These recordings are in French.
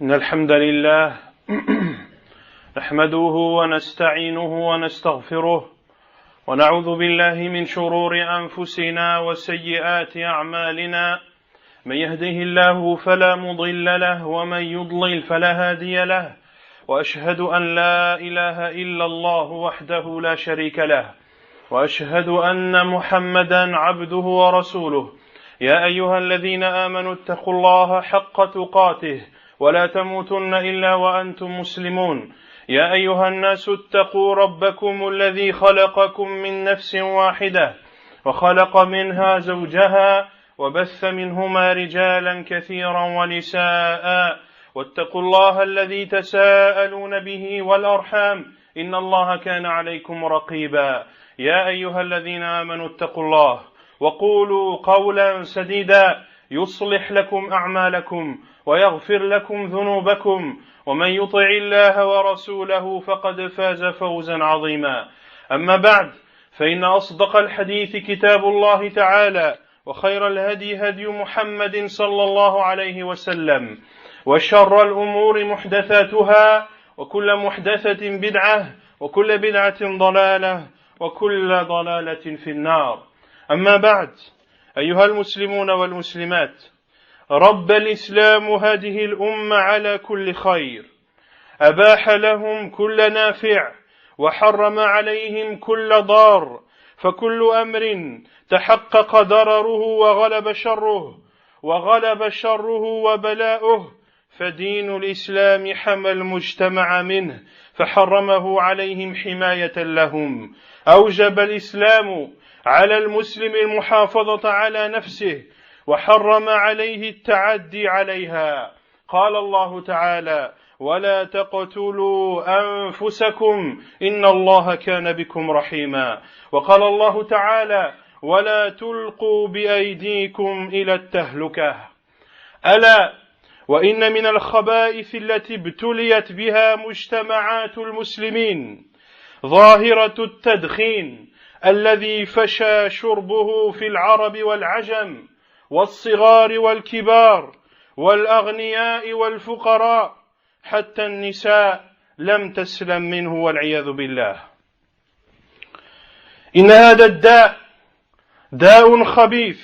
إن الحمد لله نحمده ونستعينه ونستغفره ونعوذ بالله من شرور أنفسنا وسيئات أعمالنا من يهده الله فلا مضل له ومن يضلل فلا هادي له وأشهد أن لا إله إلا الله وحده لا شريك له وأشهد أن محمدا عبده ورسوله يا أيها الذين آمنوا اتقوا الله حق تقاته ولا تموتن إلا وأنتم مسلمون يا أيها الناس اتقوا ربكم الذي خلقكم من نفس واحدة وخلق منها زوجها وبث منهما رجالا كثيرا ونساء واتقوا الله الذي تساءلون به والأرحام إن الله كان عليكم رقيبا يا أيها الذين آمنوا اتقوا الله وقولوا قولا سديدا يصلح لكم أعمالكم ويغفر لكم ذنوبكم ومن يطع الله ورسوله فقد فاز فوزا عظيما أما بعد فإن أصدق الحديث كتاب الله تعالى وخير الهدي هدي محمد صلى الله عليه وسلم وشر الأمور محدثاتها وكل محدثة بدعة وكل بدعة ضلالة وكل ضلالة في النار أما بعد أيها المسلمون والمسلمات رب الإسلام هذه الأمة على كل خير أباح لهم كل نافع وحرم عليهم كل ضار فكل أمر تحقق ضرره وغلب شره وبلاؤه فدين الإسلام حمى المجتمع منه فحرمه عليهم حماية لهم أوجب الإسلام على المسلم المحافظة على نفسه وحرم عليه التعدي عليها قال الله تعالى ولا تقتلوا أنفسكم إن الله كان بكم رحيما وقال الله تعالى ولا تلقوا بأيديكم إلى التهلكة ألا وإن من الخبائث التي ابتليت بها مجتمعات المسلمين ظاهرة التدخين الذي فشى شربه في العرب والعجم والصغار والكبار والأغنياء والفقراء حتى النساء لم تسلم منه والعياذ بالله إن هذا الداء داء خبيث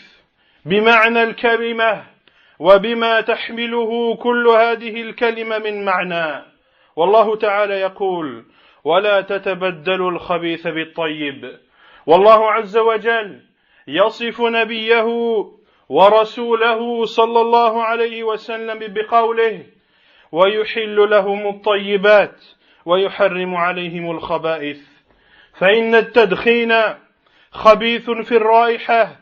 بمعنى الكلمة وبما تحمله كل هذه الكلمة من معنى والله تعالى يقول ولا تتبدلوا الخبيث بالطيب والله عز وجل يصف نبيه ورسوله صلى الله عليه وسلم بقوله ويحل لهم الطيبات ويحرم عليهم الخبائث فإن التدخين خبيث في الرائحة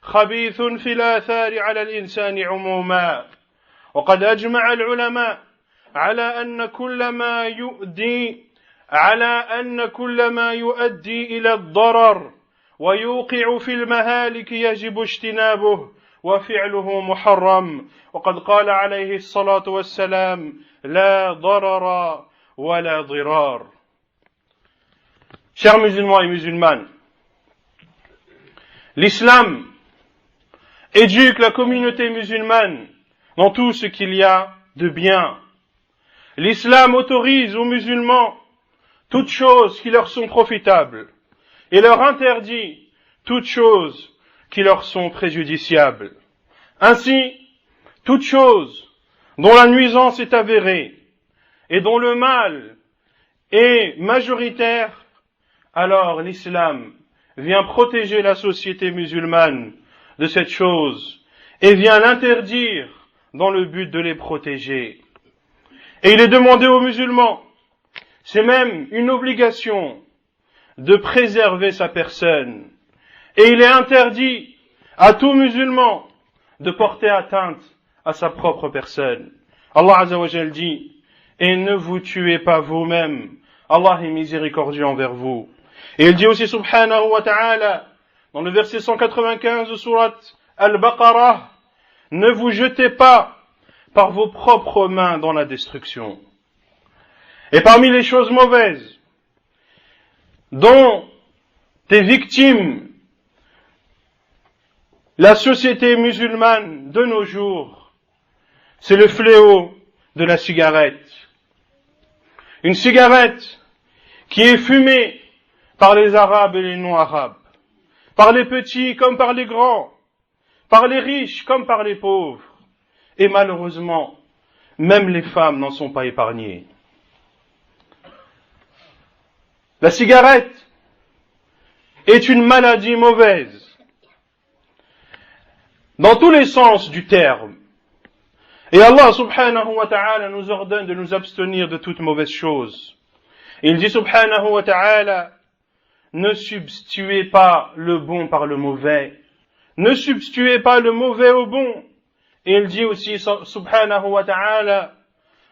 خبيث في الآثار على الإنسان عموما وقد أجمع العلماء على أن كل ما يؤدي إلى الضرر ويوقع في المهالك يجب اجتنابه وفعله محرم وقد قال عليه الصلاة والسلام لا ضرر ولا ضرار. Chers musulmans et musulmanes, l'islam éduque la communauté musulmane dans tout ce qu'il y a de bien. L'islam autorise aux musulmans toutes choses qui leur sont profitables et leur interdit toutes choses qui leur sont préjudiciables. Ainsi, toute chose dont la nuisance est avérée et dont le mal est majoritaire, alors l'islam vient protéger la société musulmane de cette chose et vient l'interdire dans le but de les protéger. Et il est demandé aux musulmans, c'est même une obligation de préserver sa personne. Et il est interdit à tout musulman de porter atteinte à sa propre personne. Allah Azza wa Jal dit, et ne vous tuez pas vous-même, Allah est miséricordieux envers vous. Et il dit aussi subhanahu wa ta'ala, dans le verset 195 de sourate Al-Baqarah, ne vous jetez pas par vos propres mains dans la destruction. Et parmi les choses mauvaises dont est victime la société musulmane de nos jours, c'est le fléau de la cigarette. Une cigarette qui est fumée par les Arabes et les non-Arabes, par les petits comme par les grands, par les riches comme par les pauvres. Et malheureusement, même les femmes n'en sont pas épargnées. La cigarette est une maladie mauvaise, dans tous les sens du terme. Et Allah subhanahu wa ta'ala nous ordonne de nous abstenir de toute mauvaise chose. Il dit subhanahu wa ta'ala, ne substituez pas le bon par le mauvais. Ne substituez pas le mauvais au bon. Et il dit aussi subhanahu wa ta'ala,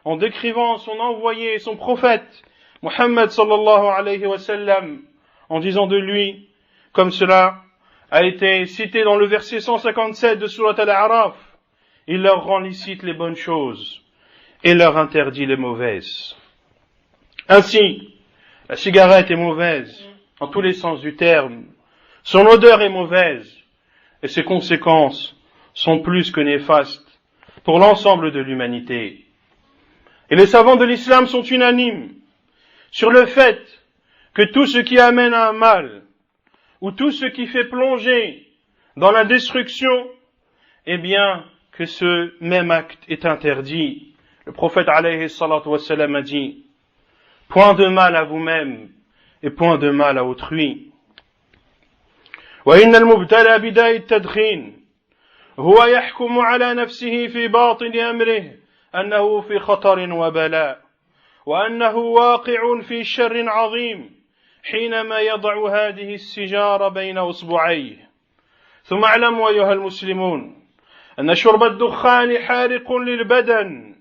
en décrivant son envoyé, son prophète, Muhammad sallallahu alayhi wa sallam, en disant de lui, comme cela a été cité dans le verset 157 de Surat Al-A'raf, il leur rend licite les bonnes choses et leur interdit les mauvaises. Ainsi, la cigarette est mauvaise, en tous les sens du terme. Son odeur est mauvaise et ses conséquences sont plus que néfastes pour l'ensemble de l'humanité. Et les savants de l'islam sont unanimes sur le fait que tout ce qui amène à un mal ou tout ce qui fait plonger dans la destruction, eh bien, que ce même acte est interdit. Le prophète alayhi salatu wassalam a dit, point de mal à vous-même et point de mal à autrui. وإن المبتلى بداء التدخين هو يحكم على نفسه في باطن أمره أنه في خطر وبلاء وأنه واقع في شر عظيم حينما يضع هذه السجارة بين أصبعيه. ثم اعلموا أيها المسلمون أن شرب الدخان حارق للبدن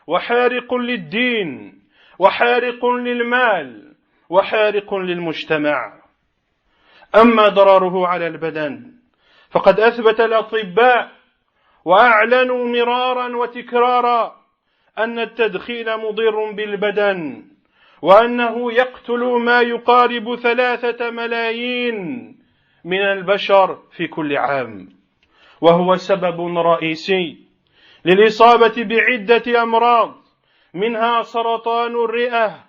وحارق للدين وحارق للمال وحارق للمجتمع. أما ضرره على البدن فقد أثبت الأطباء وأعلنوا مرارا وتكرارا أن التدخين مضر بالبدن وأنه يقتل ما يقارب 3 ملايين من البشر في كل عام، وهو سبب رئيسي للإصابة بعدة أمراض منها سرطان الرئة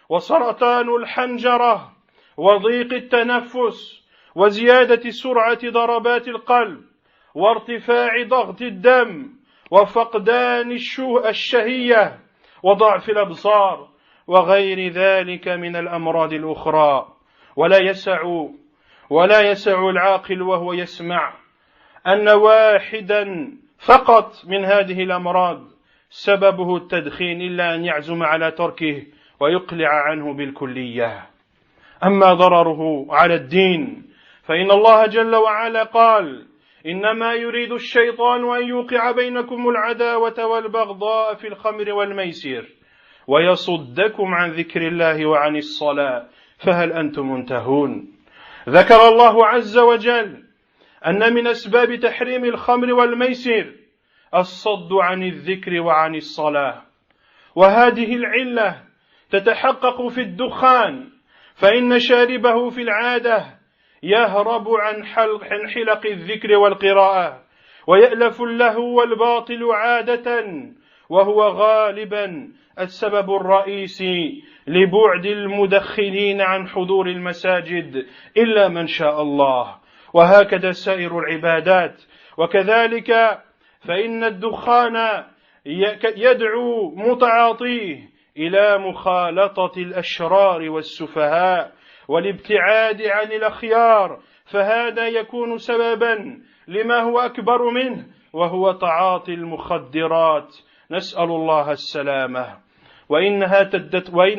وسرطان الحنجرة وضيق التنفس وزيادة سرعة ضربات القلب وارتفاع ضغط الدم وفقدان الشهية وضعف الأبصار وغير ذلك من الأمراض الأخرى. ولا يسع العاقل وهو يسمع أن واحدا فقط من هذه الأمراض سببه التدخين إلا أن يعزم على تركه ويقلع عنه بالكلية. أما ضرره على الدين فإن الله جل وعلا قال إنما يريد الشيطان أن يوقع بينكم العداوة والبغضاء في الخمر والميسر ويصدكم عن ذكر الله وعن الصلاة فهل أنتم منتهون. ذكر الله عز وجل أن من أسباب تحريم الخمر والميسر الصد عن الذكر وعن الصلاة، وهذه العلة تتحقق في الدخان، فإن شاربه في العادة يهرب عن حلق الذكر والقراءة ويألف اللهو والباطل عادة، وهو غالبا السبب الرئيسي لبعد المدخنين عن حضور المساجد إلا من شاء الله، وهكذا سائر العبادات. وكذلك فإن الدخان يدعو متعاطيه إلى مخالطة الأشرار والسفهاء والابتعاد عن الأخيار، فهذا يكون سببا لما هو أكبر منه وهو تعاطي المخدرات، نسأل الله السلامة. وإن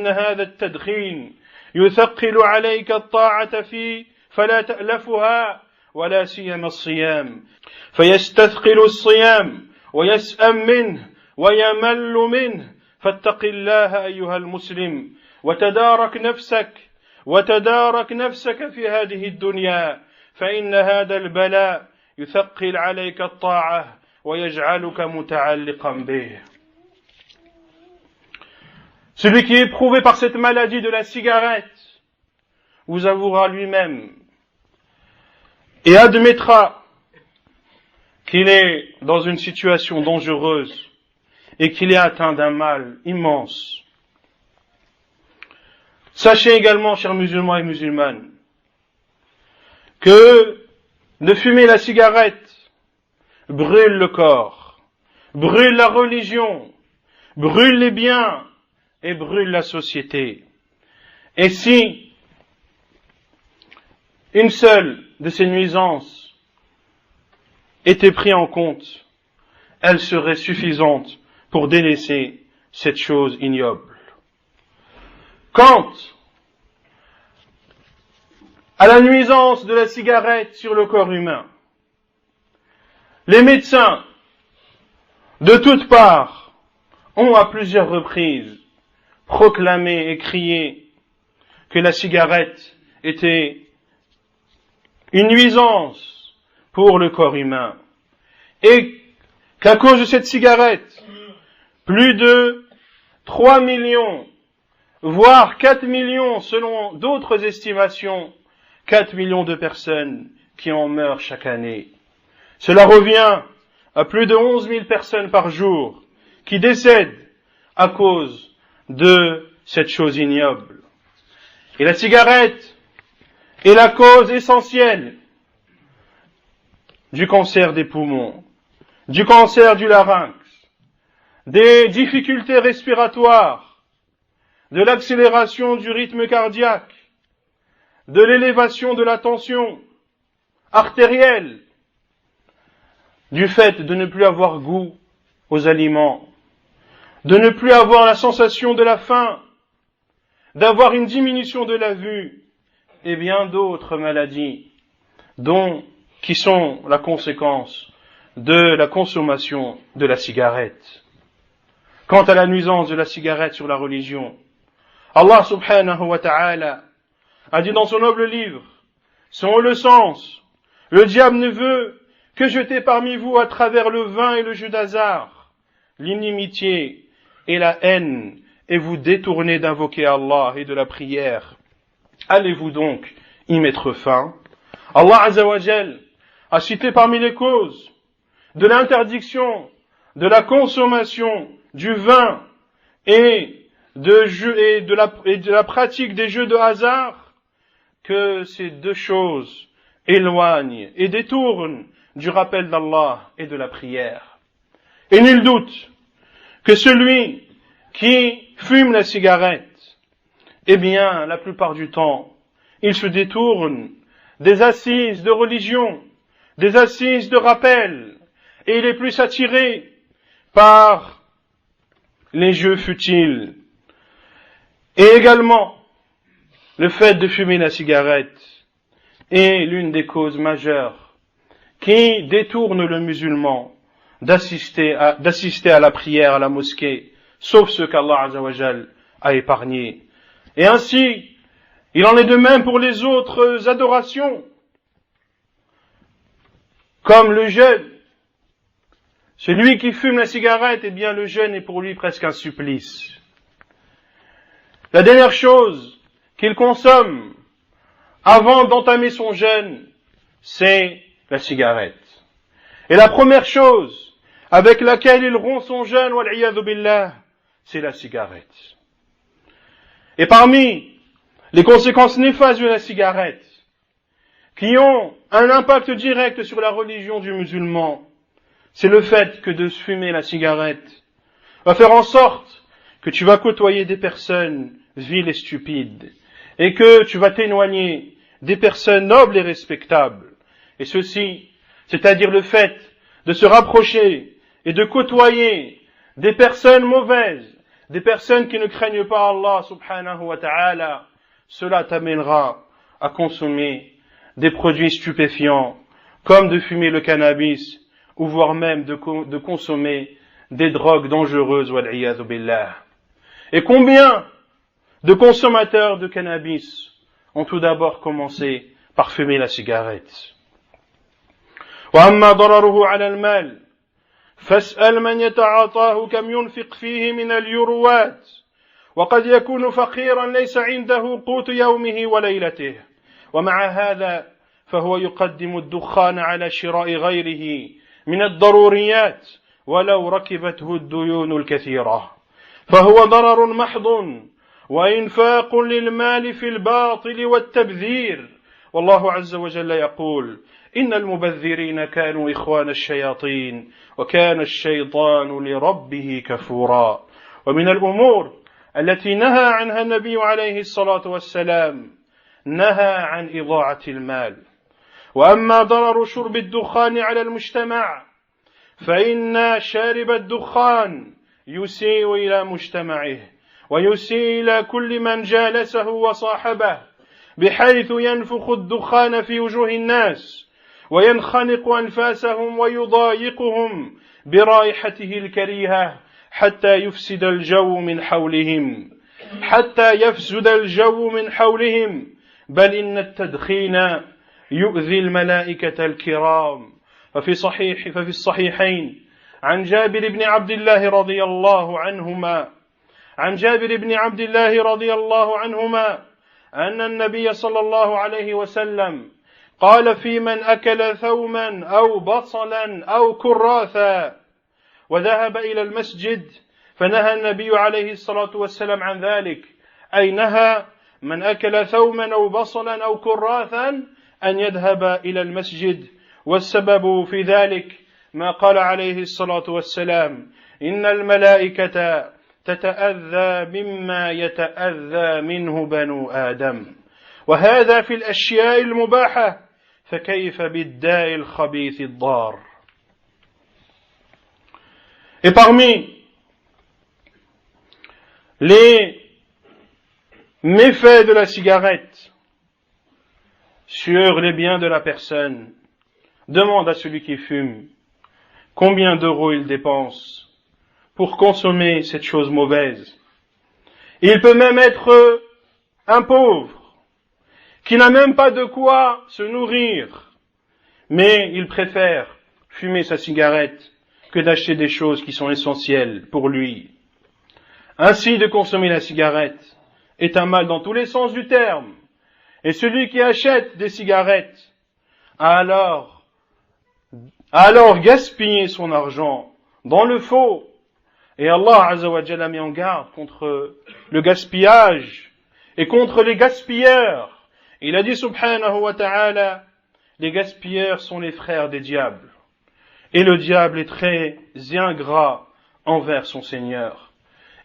هذا التدخين يثقل عليك الطاعة فيه فلا تألفها ولا سيما الصيام، فيستثقل الصيام ويسأم منه ويمل منه. فاتق الله أيها المسلم وتدارك نفسك في هذه الدنيا، فإن هذا البلاء يثقل عليك الطاعة ويجعلك متعلقا به. Celui qui est éprouvé par cette maladie de la cigarette vous avouera lui-même et admettra qu'il est dans une situation dangereuse et qu'il est atteint d'un mal immense. Sachez également, chers musulmans et musulmanes, que de fumer la cigarette brûle le corps, brûle la religion, brûle les biens et brûle la société. Et si une seule de ces nuisances était prise en compte, elle serait suffisante pour délaisser cette chose ignoble. Quant à la nuisance de la cigarette sur le corps humain, les médecins de toutes parts ont à plusieurs reprises proclamé et crié que la cigarette était une nuisance pour le corps humain et qu'à cause de cette cigarette, plus de 3 millions, voire 4 millions selon d'autres estimations, 4 millions de personnes qui en meurent chaque année. Cela revient à plus de 11 000 personnes par jour qui décèdent à cause de cette chose ignoble. Et la cigarette est la cause essentielle du cancer des poumons, du cancer du larynx, des difficultés respiratoires, de l'accélération du rythme cardiaque, de l'élévation de la tension artérielle, du fait de ne plus avoir goût aux aliments, de ne plus avoir la sensation de la faim, d'avoir une diminution de la vue, et bien d'autres maladies, qui sont la conséquence de la consommation de la cigarette. Quant à la nuisance de la cigarette sur la religion, Allah subhanahu wa ta'ala a dit dans son noble livre, selon le sens, le diable ne veut que jeter parmi vous à travers le vin et le jeu d'hasard, l'inimitié et la haine, et vous détourner d'invoquer Allah et de la prière. Allez-vous donc y mettre fin? Allah Azza wa Jal a cité parmi les causes de l'interdiction de la consommation du vin et de la pratique des jeux de hasard que ces deux choses éloignent et détournent du rappel d'Allah et de la prière. Et nul doute que celui qui fume la cigarette, eh bien, la plupart du temps, il se détourne des assises de religion, des assises de rappel, et il est plus attiré par les jeux futiles. Et également, le fait de fumer la cigarette est l'une des causes majeures qui détourne le musulman d'assister à la prière à la mosquée, sauf ceux qu'Allah Azza wa Jal a épargnés. Et ainsi, il en est de même pour les autres adorations, comme le jeûne. Celui qui fume la cigarette, eh bien le jeûne est pour lui presque un supplice. La dernière chose qu'il consomme avant d'entamer son jeûne, c'est la cigarette. Et la première chose avec laquelle il rompt son jeûne, wal-iyadhu billah, c'est la cigarette. Et parmi les conséquences néfastes de la cigarette, qui ont un impact direct sur la religion du musulman, c'est le fait que de fumer la cigarette va faire en sorte que tu vas côtoyer des personnes viles et stupides, et que tu vas t'éloigner des personnes nobles et respectables. Et ceci, c'est-à-dire le fait de se rapprocher et de côtoyer des personnes mauvaises, des personnes qui ne craignent pas Allah subhanahu wa ta'ala, cela t'amènera à consommer des produits stupéfiants, comme de fumer le cannabis, ou voire même de consommer des drogues dangereuses, wal-iyadhu billah. Et combien de consommateurs de cannabis ont tout d'abord commencé par fumer la cigarette? وأما ضرره على المال فاسأل من يتعاطاه كم ينفق فيه من اليوروات وقد يكون فقيرا ليس عنده قوت يومه وليلته ومع هذا فهو يقدم الدخان على شراء غيره من الضروريات ولو ركبته الديون الكثيرة، فهو ضرر محض وإنفاق للمال في الباطل والتبذير. والله عز وجل يقول: إن المبذرين كانوا إخوان الشياطين وكان الشيطان لربه كفورا. ومن الأمور التي نهى عنها النبي عليه الصلاة والسلام نهى عن إضاعة المال. وأما ضرر شرب الدخان على المجتمع فإن شارب الدخان يسيء إلى مجتمعه ويسيء إلى كل من جالسه وصاحبه، بحيث ينفخ الدخان في وجوه الناس وينخنق أنفاسهم ويضايقهم برائحته الكريهة حتى يفسد الجو من حولهم، بل إن التدخين يؤذي الملائكة الكرام. ففي الصحيحين عن جابر بن عبد الله رضي الله عنهما أن النبي صلى الله عليه وسلم قال: في من أكل ثوما أو بصلا أو كراثا وذهب إلى المسجد، فنهى النبي عليه الصلاة والسلام عن ذلك، أي نهى من أكل ثوما أو بصلا أو كراثا أن يذهب إلى المسجد. والسبب في ذلك ما قال عليه الصلاة والسلام: إن الملائكة تتأذى مما يتأذى منه بنو آدم. وهذا في الأشياء المباحة، فكيف بالداء الخبيث الضار. Et parmi les méfaits de la cigarette sur les biens de la personne, demande à celui qui fume combien d'euros il dépense pour consommer cette chose mauvaise. Il peut même être un pauvre qui n'a même pas de quoi se nourrir, mais il préfère fumer sa cigarette que d'acheter des choses qui sont essentielles pour lui. Ainsi, de consommer la cigarette est un mal dans tous les sens du terme. Et celui qui achète des cigarettes a alors gaspillé son argent dans le faux. Et Allah Azza wa Jalla met en garde contre le gaspillage et contre les gaspilleurs. Il a dit subhanahu wa ta'ala: les gaspilleurs sont les frères des diables. Et le diable est très ingrat envers son Seigneur.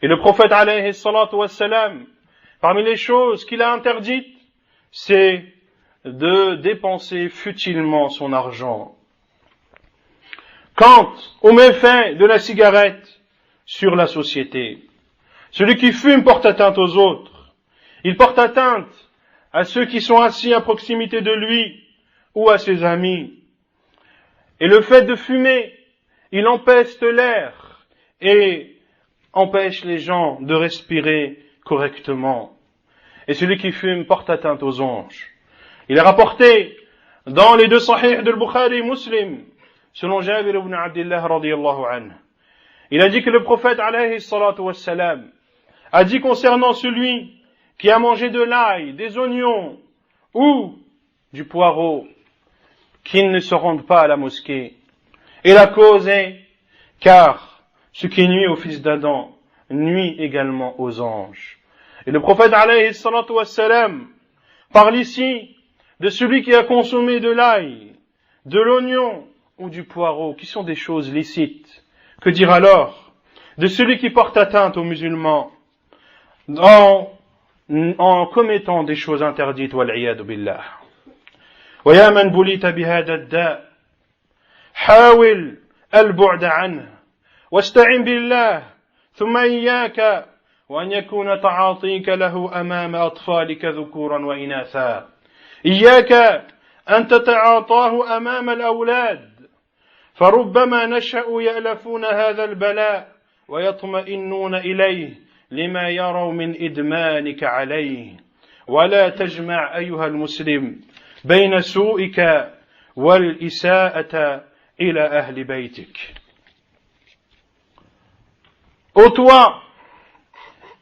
Et le prophète alayhi salatu wassalam, parmi les choses qu'il a interdites, c'est de dépenser futilement son argent. Quant aux méfaits de la cigarette sur la société, celui qui fume porte atteinte aux autres. Il porte atteinte à ceux qui sont assis à proximité de lui ou à ses amis. Et le fait de fumer, il empeste l'air et empêche les gens de respirer correctement. Et celui qui fume porte atteinte aux anges. Il est rapporté dans les deux sahih de Bukhari et Muslim, selon Jabir ibn Abdillah radiyallahu anhu. Il a dit que le prophète alayhi salatu wassalam a dit concernant celui qui a mangé de l'ail, des oignons ou du poireau, qu'il ne se rende pas à la mosquée. Et la cause est, car ce qui nuit au fils d'Adam nuit également aux anges. Et le prophète alayhi salatu wassalam parle ici de celui qui a consommé de l'ail, de l'oignon ou du poireau, qui sont des choses licites. Que dire alors de celui qui porte atteinte aux musulmans en commettant des choses interdites, wal-iyadu billah. ويا من بليت بهذا الداء حاول البعد عنه واستعن بالله ثم إياك وأن يكون تعاطيك له أمام أطفالك ذكورا وإناثا. إياك أن تتعاطاه أمام الأولاد فربما نشأوا يألفون هذا البلاء ويطمئنون إليه لما يروا من إدمانك عليه. ولا تجمع أيها المسلم بين سوءك والإساءة إلى أهل بيتك. Ô toi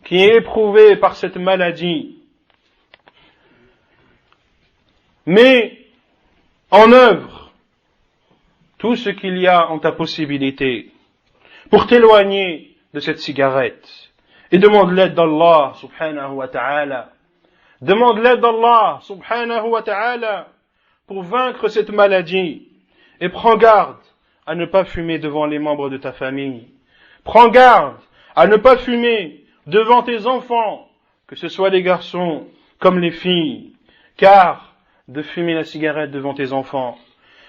qui es éprouvé par cette maladie, mets en œuvre tout ce qu'il y a en ta possibilité pour t'éloigner de cette cigarette. Et demande l'aide d'Allah subhanahu wa ta'ala. Demande l'aide d'Allah subhanahu wa ta'ala pour vaincre cette maladie. Et prends garde à ne pas fumer devant les membres de ta famille. Prends garde à ne pas fumer devant tes enfants, que ce soit les garçons comme les filles. Car de fumer la cigarette devant tes enfants,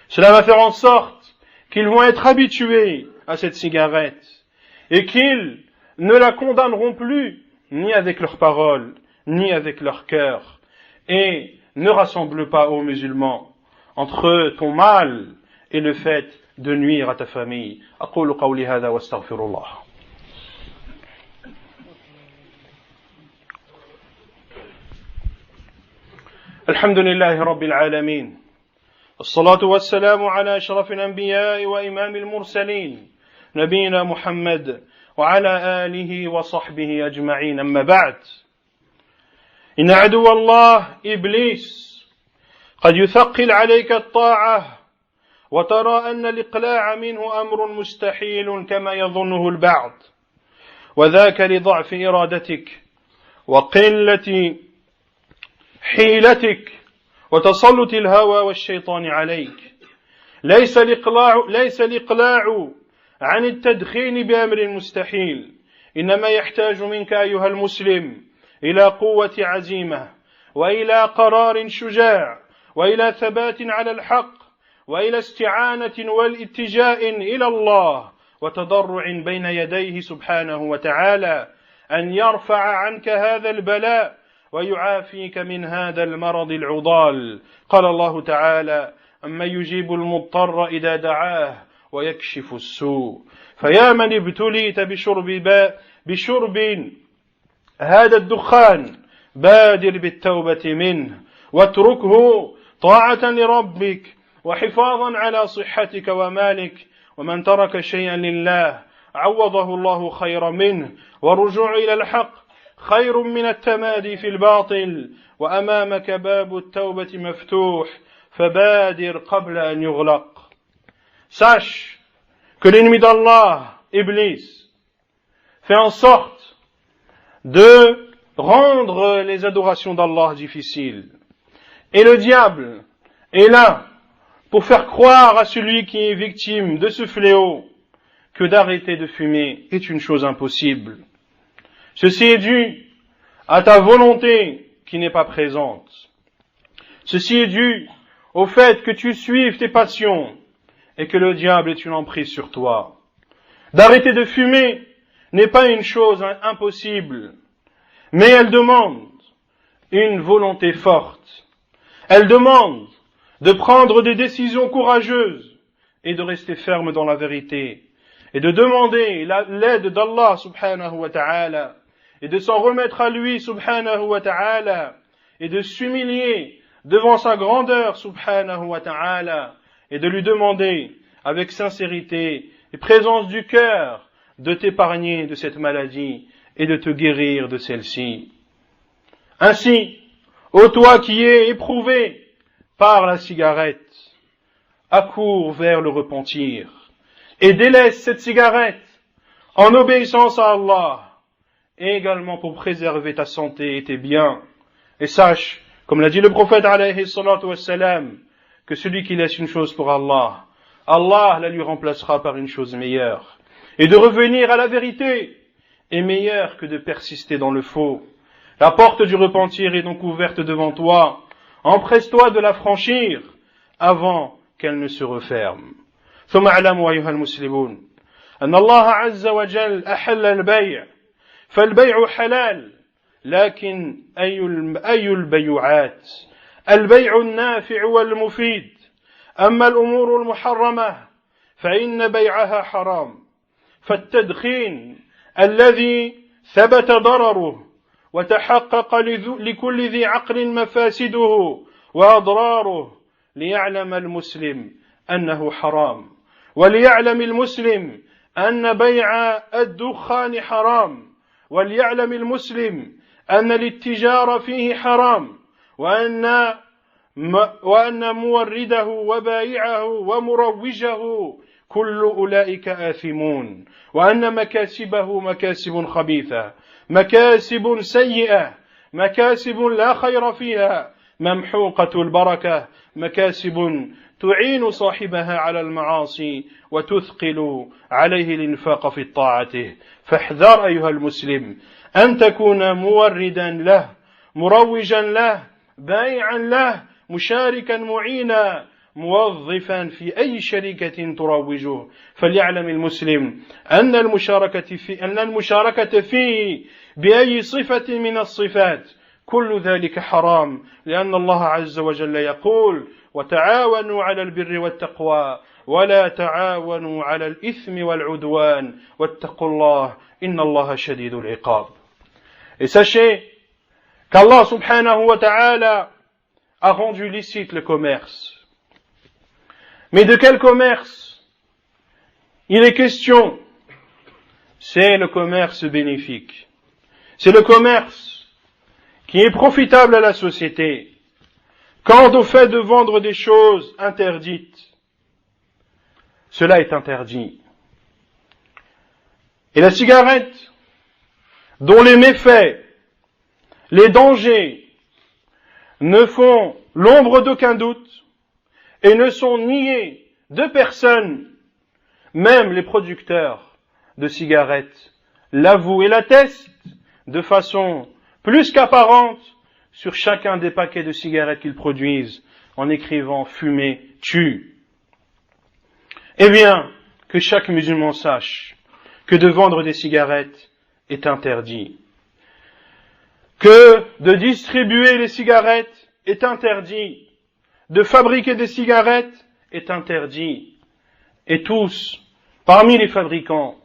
cela va faire en sorte qu'ils vont être habitués à cette cigarette et qu'ils ne la condamneront plus ni avec leurs paroles, ni avec leur cœur. Et ne rassemble pas aux musulmans entre ton mal et le fait de nuire à ta famille. أقول قولي هذا واستغفر الله. الحمد لله رب العالمين والصلاة والسلام على أشرف الأنبياء وإمام المرسلين نبينا محمد وعلى آله وصحبه أجمعين أما بعد إن عدو الله إبليس قد يثقل عليك الطاعة وترى أن الإقلاع منه أمر مستحيل كما يظنه البعض وذاك لضعف إرادتك وقلة حيلتك وتسلط الهوى والشيطان عليك. ليس الإقلاع عن التدخين بأمر مستحيل، إنما يحتاج منك أيها المسلم إلى قوة عزيمة وإلى قرار شجاع وإلى ثبات على الحق وإلى استعانة والاتجاء إلى الله وتضرع بين يديه سبحانه وتعالى أن يرفع عنك هذا البلاء ويعافيك من هذا المرض العضال. قال الله تعالى: أما يجيب المضطر إذا دعاه ويكشف السوء. فيا من ابتليت بشرب هذا الدخان بادر بالتوبة منه واتركه طاعة لربك وحفاظا على صحتك ومالك. ومن ترك شيئا لله عوضه الله خيرا منه، والرجوع إلى الحق خير من التمادي في الباطل، وأمامك باب التوبة مفتوح فبادر قبل أن يغلق. Sache que l'ennemi d'Allah, Iblis, fait en sorte de rendre les adorations d'Allah difficiles. Et le diable est là pour faire croire à celui qui est victime de ce fléau que d'arrêter de fumer est une chose impossible. Ceci est dû à ta volonté qui n'est pas présente. Ceci est dû au fait que tu suives tes passions et que le diable est une emprise sur toi. D'arrêter de fumer n'est pas une chose impossible, mais elle demande une volonté forte. Elle demande de prendre des décisions courageuses et de rester ferme dans la vérité et de demander l'aide d'Allah subhanahu wa ta'ala et de s'en remettre à lui subhanahu wa ta'ala et de s'humilier devant sa grandeur subhanahu wa ta'ala et de lui demander avec sincérité et présence du cœur de t'épargner de cette maladie et de te guérir de celle-ci. Ainsi, ô toi qui es éprouvé par la cigarette, accours vers le repentir et délaisse cette cigarette en obéissance à Allah et également pour préserver ta santé et tes biens. Et sache, comme l'a dit le prophète alayhi salatu wassalam, que celui qui laisse une chose pour Allah, Allah la lui remplacera par une chose meilleure. Et de revenir à la vérité est meilleur que de persister dans le faux. La porte du repentir est donc ouverte devant toi. Empresse-toi de la franchir avant qu'elle ne se referme. ثم اعلموا أيها المسلمون أن الله عز وجل أحل البيع، فالبيع حلال، لكن أي البيعات؟ البيع النافع والمفيد. أما الأمور المحرمة فإن بيعها حرام. فالتدخين الذي ثبت ضرره وتحقق لكل ذي عقل مفاسده وأضراره ليعلم المسلم أنه حرام، وليعلم المسلم أن بيع الدخان حرام، وليعلم المسلم أن الاتجار فيه حرام، وأن مورده وبائعه ومروجه كل أولئك آثمون وأن مكاسبه مكاسب خبيثة مكاسب سيئة مكاسب لا خير فيها ممحوقة البركة مكاسب تعين صاحبها على المعاصي وتثقل عليه الإنفاق في طاعته فاحذر أيها المسلم أن تكون موردا له مروجا له بايعا له مشاركا معينا موظفا في أي شركة تروجه فليعلم المسلم أن المشاركة فيه بأي صفة من الصفات كل ذلك حرام لأن الله عز وجل يقول وتعاونوا على البر والتقوى ولا تعاونوا على الإثم والعدوان واتقوا الله إن الله شديد العقاب. Et sachez qu'Allah subhanahu wa ta'ala a rendu licite le commerce. Mais de quel commerce il est question? C'est le commerce bénéfique. C'est le commerce qui est profitable à la société. Quant au fait de vendre des choses interdites, cela est interdit. Et la cigarette, dont les méfaits, les dangers ne font l'ombre d'aucun doute et ne sont niés de personne, même les producteurs de cigarettes l'avouent et l'attestent de façon plus qu'apparente sur chacun des paquets de cigarettes qu'ils produisent en écrivant « fumer tue ». Eh bien, que chaque musulman sache que de vendre des cigarettes est interdit, que de distribuer les cigarettes est interdit, de fabriquer des cigarettes est interdit. Et tous, parmi les fabricants,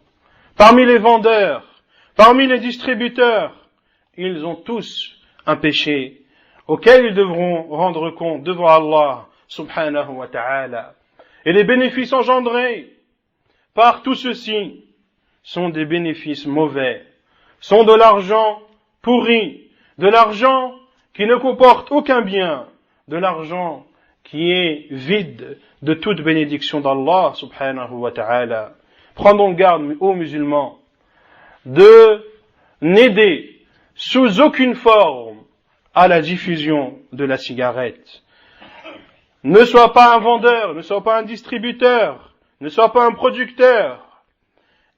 parmi les vendeurs, parmi les distributeurs, ils ont tous un péché auquel ils devront rendre compte devant Allah subhanahu wa ta'ala. Et les bénéfices engendrés par tout ceci sont des bénéfices mauvais, sont de l'argent pourri, de l'argent qui ne comporte aucun bien, de l'argent qui est vide de toute bénédiction d'Allah subhanahu wa ta'ala. Prenons garde, ô musulmans, de n'aider sous aucune forme à la diffusion de la cigarette. Ne sois pas un vendeur, ne sois pas un distributeur, ne sois pas un producteur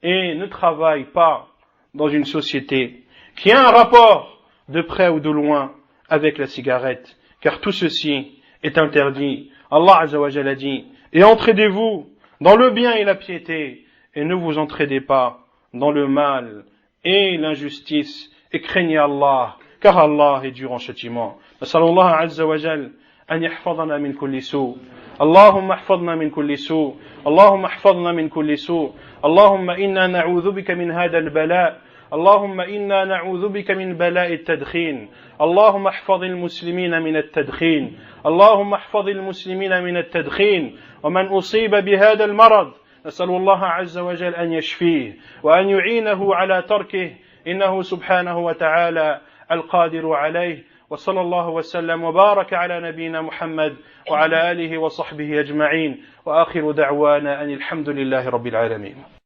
et ne travaille pas dans une société qui a un rapport de près ou de loin avec la cigarette, car tout ceci est interdit. Allah Azza wa Jalla dit, et entraidez-vous dans le bien et la piété, et ne vous entraidez pas dans le mal et l'injustice, et craignez Allah, car Allah est dur en châtiment. Nasallallahu Azza wa Jalla أن يحفظنا من كل سوء اللهم احفظنا من كل سوء اللهم احفظنا من كل سوء اللهم إنا نعوذ بك من هذا البلاء اللهم إنا نعوذ بك من بلاء التدخين اللهم احفظ المسلمين من التدخين اللهم احفظ المسلمين من التدخين ومن أصيب بهذا المرض نسأل الله عز وجل أن يشفيه وأن يعينه على تركه إنه سبحانه وتعالى القادر عليه وصلى الله وسلم وبارك على نبينا محمد وعلى آله وصحبه أجمعين وآخر دعوانا أن الحمد لله رب العالمين